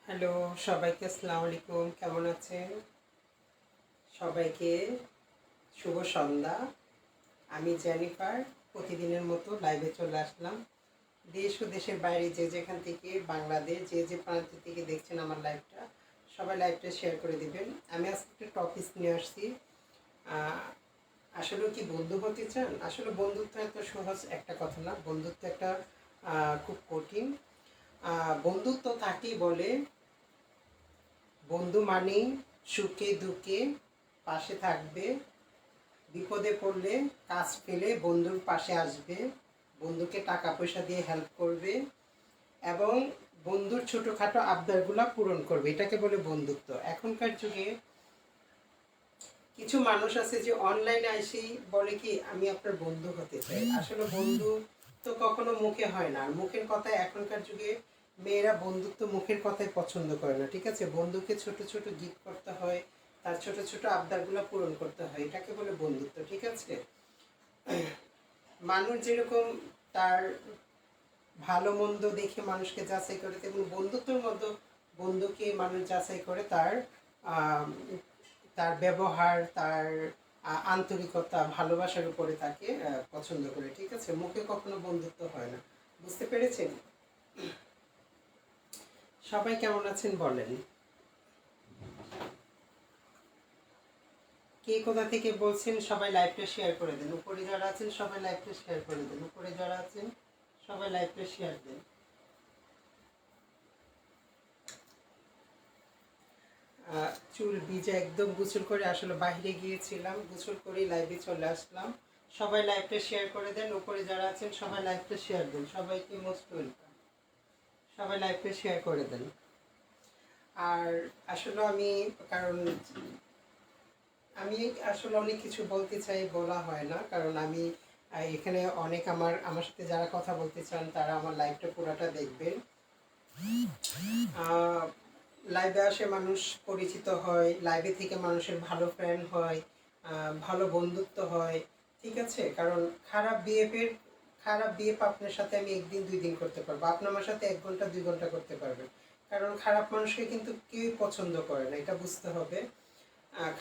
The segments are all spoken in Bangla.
হ্যালো, সবাইকে আসসালামু আলাইকুম। কেমন আছেন? সবাইকে শুভ সন্ধ্যা। আমি জেনিফার প্রতিদিনের মতো লাইভে চলে আসলাম। দেশ ও দেশের বাইরে যে যেখান থেকে বাংলাদেশ যে প্রান্ত থেকে দেখছেন আমার লাইভটা, সবাই লাইভটা শেয়ার করে দিবেন। আমি আজকে একটা টপিক নিয়ে আসছি। আসলে কি বন্ধু হতে চান? আসলে বন্ধুত্ব এত সহজ একটা কথা না। বন্ধুত্ব একটা খুব কঠিন। বন্ধুত্ব তাকেই বলে, বন্ধু মানেই সুখে দুঃখে পাশে থাকবে, বিপদে পড়লে কাজ পেলে বন্ধুর পাশে আসবে, বন্ধুকে টাকা পয়সা দিয়ে হেল্প করবে এবং বন্ধুর ছোটোখাটো আবদারগুলা পূরণ করবে। এটাকে বলে বন্ধুত্ব। এখনকার যুগে কিছু মানুষ আছে যে অনলাইনে এসেই বলে কি আমি আপনার বন্ধু হতে চাই। আসলে বন্ধু তো কখনো মুখে হয় না। আর মুখের কথায় এখনকার যুগে মেয়েরা বন্ধুত্ব মুখের কথায় পছন্দ করে না। ঠিক আছে, বন্ধুকে ছোট ছোট গিফট করতে হয়, তার ছোট ছোট আবদারগুলো পূরণ করতে হয়, এটাকে বলে বন্ধুত্ব। ঠিক আছে, মানুষ যেরকম তার ভালো মন্দ দেখে মানুষকে যাচাই করে, তেমন বন্ধুত্বের মধ্যে বন্ধুকে মানুষ যাচাই করে তার আহ, তার ব্যবহার, তার আন্তরিকতা, ভালোবাসার উপরে তাকে পছন্দ করে। ঠিক আছে, মুখে কখনো বন্ধুত্ব হয় না। বুঝতে পেরেছেন? সবাই কেমন আছেন বলেন। কে কোথা থেকে বলছেন সবাই লাইভটা শেয়ার করে দেন। উপরে যারা আছেন সবাই লাইভটা শেয়ার করে দেন। উপরে যারা আছেন সবাই লাইভটা শেয়ার দেন। চুল ভিজে একদম গোসল করে আসলে বাইরে গিয়েছিলাম, গোসল করেই লাইভে চলে আসলাম। সবাই লাইভটা শেয়ার করে দেন। উপরে যারা আছেন সবাই লাইভটা শেয়ার দেন। সবাইকে মোস্ট ওয়েলকাম। সবাই লাইভটা শেয়ার করে দেন। আর আসলে আমি, কারণ আমি আসলে অনেক কিছু বলতে চাই, বলা হয় না, কারণ আমি এখানে অনেক আমার সাথে যারা কথা বলতে চান তারা আমার লাইভটা পুরাটা দেখবেন। লাইভে আসে মানুষ পরিচিত হয়, লাইভে থেকে মানুষের ভালো ফ্রেন্ড হয়, ভালো বন্ধুত্ব হয়। ঠিক আছে, কারণ খারাপ বিহেভ আপনার সাথে আমি একদিন দুই দিন করতে পারবো, আপনি আমার সাথে 1 ঘন্টা 2 ঘন্টা করতে পারবেন। কারণ খারাপ মানুষকে কিন্তু কেউই পছন্দ করে না, এটা বুঝতে হবে।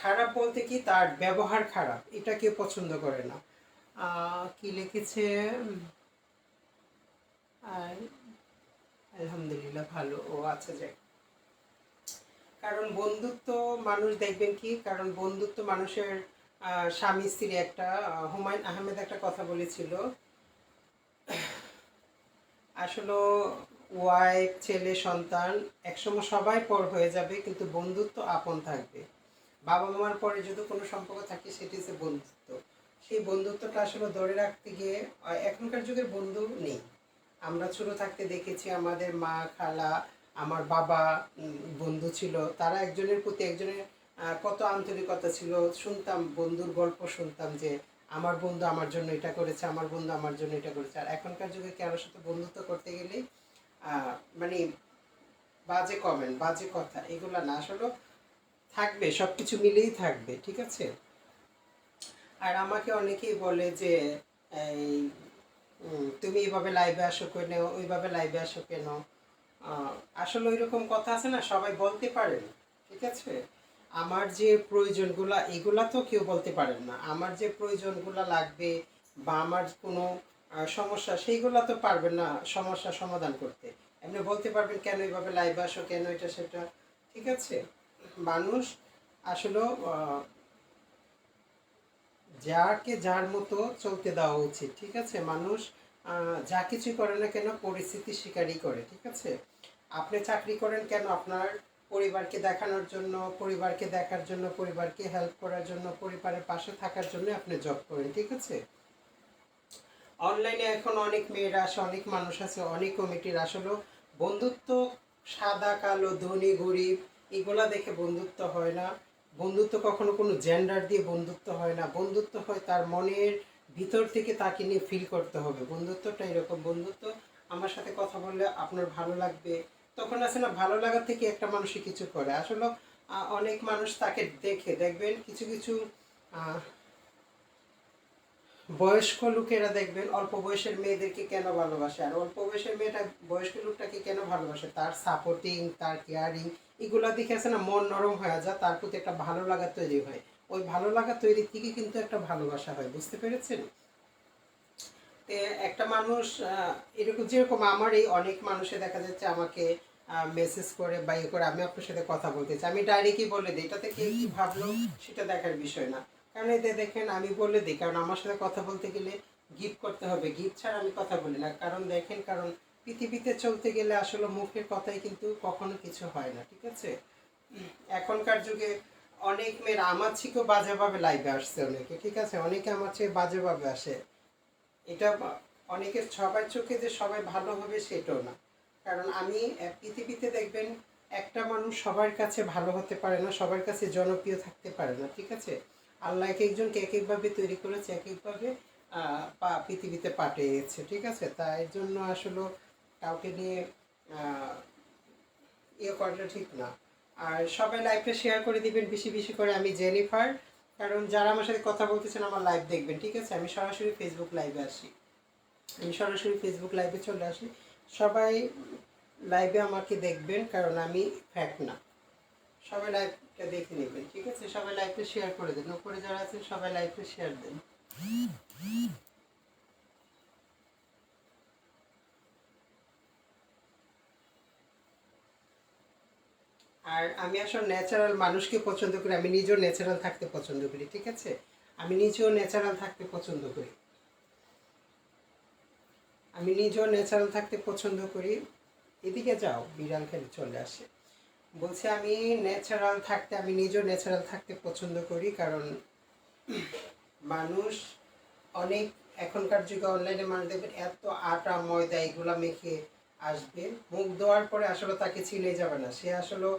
খারাপ বলতে কি, তার ব্যবহার খারাপ, এটা কেউ পছন্দ করে না। কি লিখেছে? আর আলহামদুলিল্লাহ ভালো। ও আচ্ছা, যাক। কারণ বন্ধুত্ব মানুষ দেখবেন কি, কারণ বন্ধুত্ব মানুষের স্বামী স্ত্রী একটা হুমায়ুন আহমেদ একটা কথা বলেছিল। আসলে ওয়াইফ, ছেলে, সন্তান একসময় সবাই পর হয়ে যাবে, কিন্তু বন্ধুত্ব আপন থাকবে। বাবা মার পরে যদি কোনো সম্পর্ক থাকে সেটি হচ্ছে বন্ধুত্ব। সেই বন্ধুত্বটা আসলে ধরে রাখতে গিয়ে এখনকার যুগের বন্ধু নেই। আমরা ছোট থাকতে দেখেছি আমাদের মা, খালা, আমার বাবা বন্ধু ছিল, তারা একজনের প্রতি একজনের কত আন্তরিকতা ছিল। শুনতাম বন্ধুর গল্প, শুনতাম যে আমার বন্ধু আমার জন্য এটা করেছে, আমার বন্ধু আমার জন্য এটা করেছে। আর এখনকার যুগে কারোর সাথে বন্ধুত্ব করতে গেলেই মানে বাজে কমেন্ট, বাজে কথা, এগুলো না। আসলে থাকবে, সব কিছু মিলেই থাকবে। ঠিক আছে। আর আমাকে অনেকেই বলে যে এই তুমি এইভাবে লাইভে আসো কেন, ওইভাবে লাইভে আসো কেন। আহ, আসলে ওই রকম কথা আছে না, সবাই বলতে পারেন। ঠিক আছে, আমার যে প্রয়োজনগুলা এগুলা তো কেউ বলতে পারেন না। আমার যে প্রয়োজনগুলা লাগবে বা আমার কোনো সমস্যা, সেইগুলা তো পারবেন না সমস্যা সমাধান করতে। এমনি বলতে পারবেন কেন এইভাবে লাইভে আসো, কেন এটা সেটা। ঠিক আছে, মানুষ আসলে যাকে যার মতো চলতে দেওয়া উচিত। ঠিক আছে, মানুষ যা কিছু করে না কেন পরিস্থিতির শিকারই করে। ঠিক আছে, আপনি চাকরি করেন কেন? আপনার পরিবারকে দেখানোর জন্য, পরিবারকে দেখার জন্য, পরিবারকে হেল্প করার জন্য, পরিবারের পাশে থাকার জন্য আপনি জব করেন। ঠিক আছে, অনলাইনে এখন অনেক মেয়েরা আসে, অনেক মানুষ আছে, অনেক কমিটির। আসলে বন্ধুত্ব সাদা কালো, ধনী গরিব এগুলা দেখে বন্ধুত্ব হয় না। বন্ধুত্ব কখনো কোনো জেন্ডার দিয়ে বন্ধুত্ব হয় না। বন্ধুত্ব হয় তার মনের ভিতর থেকে, তাকে নিয়ে ফিল করতে হবে। বন্ধুত্বটা এরকম। বন্ধুত্ব আমার সাথে কথা বললে আপনার ভালো লাগবে, তখন আছে না, ভালো লাগার থেকে একটা মানুষই কিছু করে। আসলে অনেক মানুষ তাকে দেখে দেখবেন কিছু কিছু বয়স্ক লোকেরা দেখবেন অল্প বয়সের মেয়েদেরকে কেন ভালোবাসে, আর অল্প বয়সের মেয়েটা বয়স্ক লোকটাকে কেন ভালোবাসে, তার সাপোর্টিং, তার কেয়ারিং, এগুলো দেখে আছে না মন নরম হয়ে যায়, তার প্রতি একটা ভালো লাগা তৈরি হয়। ওই ভালো লাগা তৈরি থেকে কিন্তু একটা ভালোবাসা হয়, বুঝতে পেরেছেন? তে একটা মানুষ এরকম, যেরকম আমার এই অনেক মানুষে দেখা যাচ্ছে আমাকে মেসেজ করে বা ইয়ে করে, আমি আপনার সাথে কথা বলতে চাই, আমি ডাইরেক্টই বলে দিই, এটাতে কে কী ভাবলো সেটা দেখার বিষয় না। কারণ এতে দেখেন আমি বলে দিই, কারণ আমার সাথে কথা বলতে গেলে গিফট করতে হবে, গিফট ছাড়া আমি কথা বলি না। কারণ দেখেন, কারণ পৃথিবীতে চলতে গেলে আসলে মুখের কথাই কিন্তু কখনো কিছু হয় না, ঠিক আছে? এখনকার যুগে অনেক মেয়েরা আমার থেকেও বাজেভাবে লাইভে আসছে, অনেকে, ঠিক আছে, অনেকে আমার চেয়ে বাজেভাবে আসে। এটা অনেকের সবার চোখে যে সবাই ভালো হবে সেটাও না। কারণ আমি পৃথিবীতে দেখবেন একটা মানুষ সবার কাছে ভালো হতে পারে না, সবার কাছে জনপ্রিয় থাকতে পারে না, ঠিক আছে? আল্লাহ এক একজনকে এক একভাবে তৈরি করেছে, এক একভাবে পৃথিবীতে পাঠিয়েছে, ঠিক আছে? তাই জন্য আসলে কাউকে নিয়ে ইয়ে করাটা ঠিক না। আর সবাই লাইভটা শেয়ার করে দিবেন বেশি বেশি করে। আমি জেনিফার, কারণ যারা আমার সাথে কথা বলতেছেন আমার লাইভ দেখবেন, ঠিক আছে? আমি সরাসরি ফেসবুক লাইভে আসি, আমি সরাসরি ফেসবুক লাইভে চলে আসি। সবাই লাইভে আমাকে দেখবেন, কারণ আমি ফ্যাক না। সবাই লাইভটা দেখে নেবেন, ঠিক আছে? সবাই লাইভটা শেয়ার করে দেন, উপরে যারা আছেন সবাই লাইভটা শেয়ার দেন। আর আমি আসলে ন্যাচারাল মানুষকে পছন্দ করি, আমি নিজেও ন্যাচারাল থাকতে পছন্দ করি, ঠিক আছে? আমি নিজেও ন্যাচারাল থাকতে পছন্দ করি, আমি নিজেও ন্যাচারাল থাকতে পছন্দ করি। এদিকে যাও, বিড়াল খেলে চলে আসে। বলছি আমি ন্যাচারাল থাকতে, আমি নিজেও ন্যাচারাল থাকতে পছন্দ করি। কারণ মানুষ অনেক, এখনকার যুগে অনলাইনে মানুষ দেখবেন এত আটা ময়দা এগুলা মেখে আসবে, মুখ ধোয়ার পরে আসলে তাকে চিনে যাবে না সে আসলে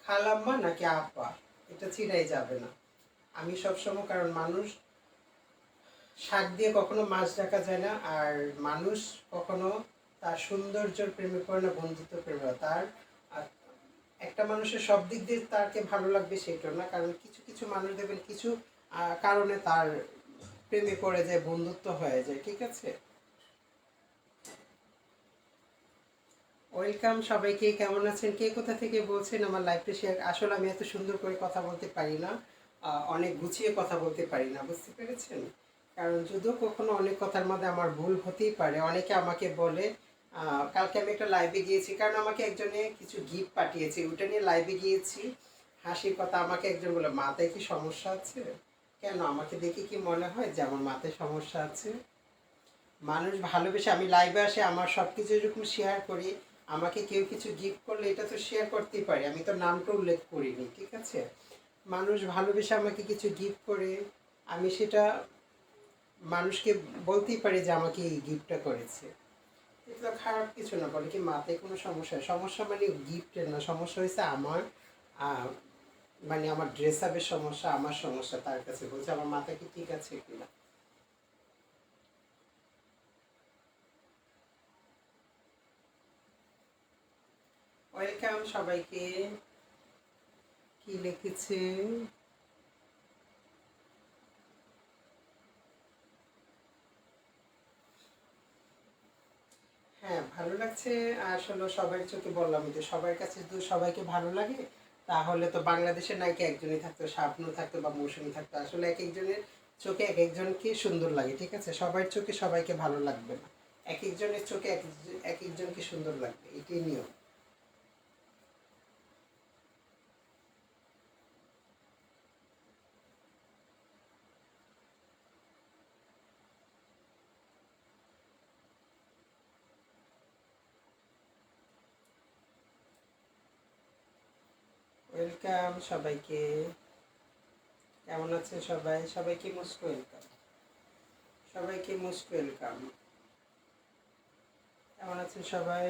খালাম্মা নাকি আপা, এটা চিনাই যাবে না। আমি সবসময়, কারণ মানুষ শাক দিয়ে কখনো মাছ ঢাকা যায় না, আর মানুষ কখনো তার সৌন্দর্যের প্রেমে পড়ে না, বন্ধুত্ব প্রেমে পড়ে। তার একটা মানুষের সব দিক দিয়ে তাকে ভালো লাগবে সেটা না, কারণ কিছু কিছু মানুষ দেখবেন কিছু কারণে তার প্রেমে পড়ে যায়, বন্ধুত্ব হয়ে যায়, ঠিক আছে? ওয়েলকাম সবাইকে, কেমন আছেন, কে কোথা থেকে বলছেন আমার লাইভটা শেয়ার। আসলে আমি এত সুন্দর করে কথা বলতে পারি না, অনেক গুছিয়ে কথা বলতে পারি না, বুঝতে পেরেছেন? কারণ যদিও কখনো অনেক কথার মধ্যে আমার ভুল হতেই পারে। অনেকে আমাকে বলে, কালকে আমি একটা লাইভে গিয়েছি, কারণ আমাকে একজনে কিছু গিফট পাঠিয়েছে, ওটা নিয়ে লাইভে গিয়েছি। হাসির কথা, আমাকে একজন বলে মাথায় কি সমস্যা আছে? কেন, আমাকে দেখে কি মনে হয় যে আমার মাথায় সমস্যা আছে? মানুষ ভালোবেসে, আমি লাইভে আসে আমার সব কিছু এরকম শেয়ার করি, আমাকে কেউ কিছু গিফট করলে এটা তো শেয়ার করতেই পারি, আমি তো নামটা উল্লেখ করিনি, ঠিক আছে? মানুষ ভালোবেসে আমাকে কিছু গিফট করে, আমি সেটা মানুষকে বলতেই পারি যে আমাকে এই গিফটটা করেছে। এটা তো খারাপ কিছু না। বলে কি মাথায় কোনো সমস্যা, সমস্যা মানে গিফটের না, সমস্যা হয়েছে আমার মানে আমার ড্রেস আপের সমস্যা, আমার সমস্যা তার কাছে, বলছে আমার মাথা কি ঠিক আছে কিনা। ওয়েলকাম সবাইকে, কি লিখেছে? হ্যাঁ, ভালো লাগছে। আসলে সবার চোখে বললাম যে সবার কাছে যদি সবাইকে ভালো লাগে, তাহলে তো বাংলাদেশের নায়িকা একজনই থাকতো, শাবনূর থাকতো বা মৌসুমী থাকতো। আসলে এক একজনের চোখে এক একজনকে সুন্দর লাগে, ঠিক আছে? সবার চোখে সবাইকে ভালো লাগবে না, এক একজনের চোখে এক একজনকে সুন্দর লাগবে, এটাই নিয়ম। ওয়েলকাম সবাইকে, কেমন আছে সবাই? সবাইকে মোস্ট ওয়েলকাম, সবাইকে মোস্ট ওয়েলকাম। কেমন আছেন সবাই?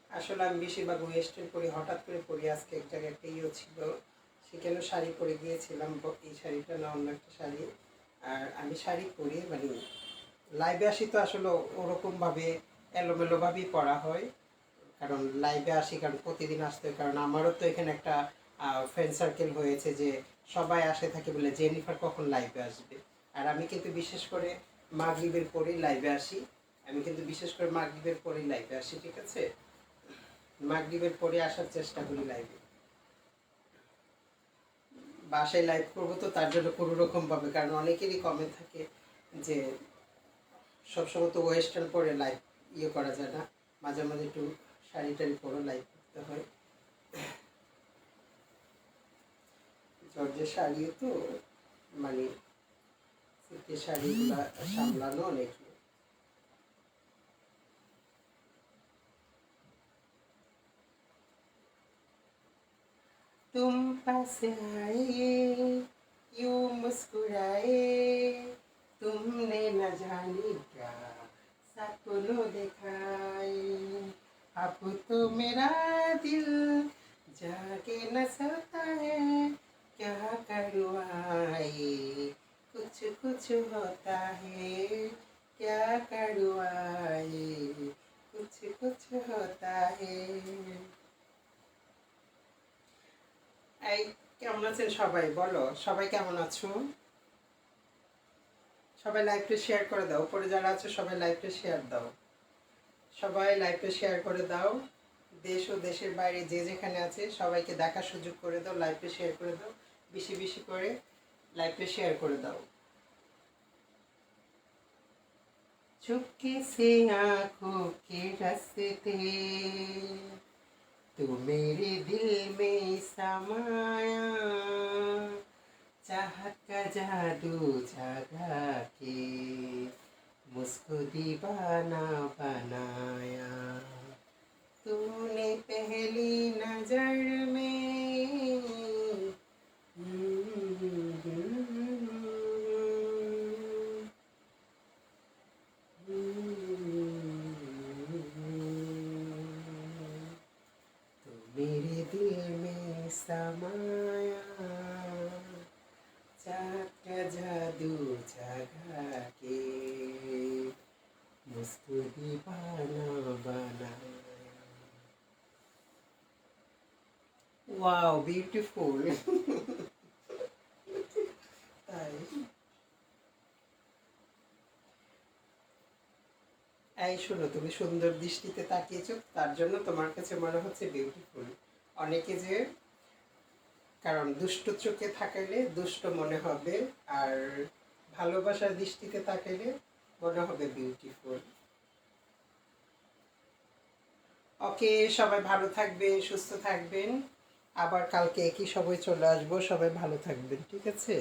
আসলে আমি বেশিরভাগ ওয়েস্টার্ন পরি, হঠাৎ করে পরি, আজকে এক জায়গায় একটা ইয়ে ছিল, সেখানে শাড়ি পরে গিয়েছিলাম, এই শাড়িটা না অন্য একটা শাড়ি। আর আমি শাড়ি পরি, মানে লাইভে আসি তো আসলে ওরকমভাবে এলোমেলোভাবেই পরা হয়। কারণ লাইভে আসি, কারণ প্রতিদিন আসতে হয়, কারণ আমারও তো এখানে একটা ফ্রেন্ড সার্কেল হয়েছে যে সবাই আসে থাকে বলে জেনিফার কখন লাইভে আসবে। আর আমি কিন্তু বিশেষ করে মাগরিবের পরেই লাইভে আসি। আমি কিন্তু বিশেষ করে মাগরিবের পরেই লাইভে আসি, ঠিক আছে? মাগরিবের পরে আসার চেষ্টা করি লাইভে। বাসায় লাইভ করবো তো তার জন্য কোনো রকম ভাবে, কারণ অনেকেরই কমেন্ট থাকে যে সবসময় তো ওয়েস্টার্ন পরে লাইভ করা যায় না, মাঝে মাঝে একটু শাড়ি টাড়ি পরে লাইভ করতে হয়। জর্জের শাড়ি তো মানে সিল্কের শাড়িগুলা সামলানো অনেক। तुम पास आए यूं मुस्कुराए, तुमने न जाने क्या सपनों दिखाए, अब तो मेरा दिल जाके न सोता है, क्या करूँ आए कुछ कुछ होता है, क्या करूँ आए कुछ कुछ होता है। এই কেমন আছেন সবাই? বলো সবাই কেমন আছো? সবাই লাইভটা শেয়ার করে দাও, উপরে যারা আছো সবাই লাইভটা শেয়ার দাও, সবাই লাইভটা শেয়ার করে দাও। দেশ ও দেশের বাইরে যে যেখানে আছে সবাইকে দেখার সুযোগ করে দাও, লাইভটা শেয়ার করে দাও, বেশি বেশি করে লাইভটা শেয়ার করে দাও। चुपके से आंखों के रास्ते तू मेरे दिल में समाया, चाहत का जादू जगा के मुझको दीवाना बनाया, तूने पहली नजर में तो मेरे दिल में समाया, चाहत का जादू जगा के मुझको दीवाना बनाया। Wow beautiful. তাই এই শোনো, তুমি সুন্দর দৃষ্টিতে তাকিয়েছো তার জন্য তোমার কাছে মনে হচ্ছে বিউটিফুল। অনেকে যে কারণ দুষ্ট চোখে থাকাইলে দুষ্ট মনে হবে, আর ভালোবাসার দৃষ্টিতে তাকাইলে মনে হবে বিউটিফুল। ওকে, সবাই ভালো থাকবেন, সুস্থ থাকবেন, আবার কালকে একই সময় চলে আসবো, সবাই ভালো থাকবেন, ঠিক আছে?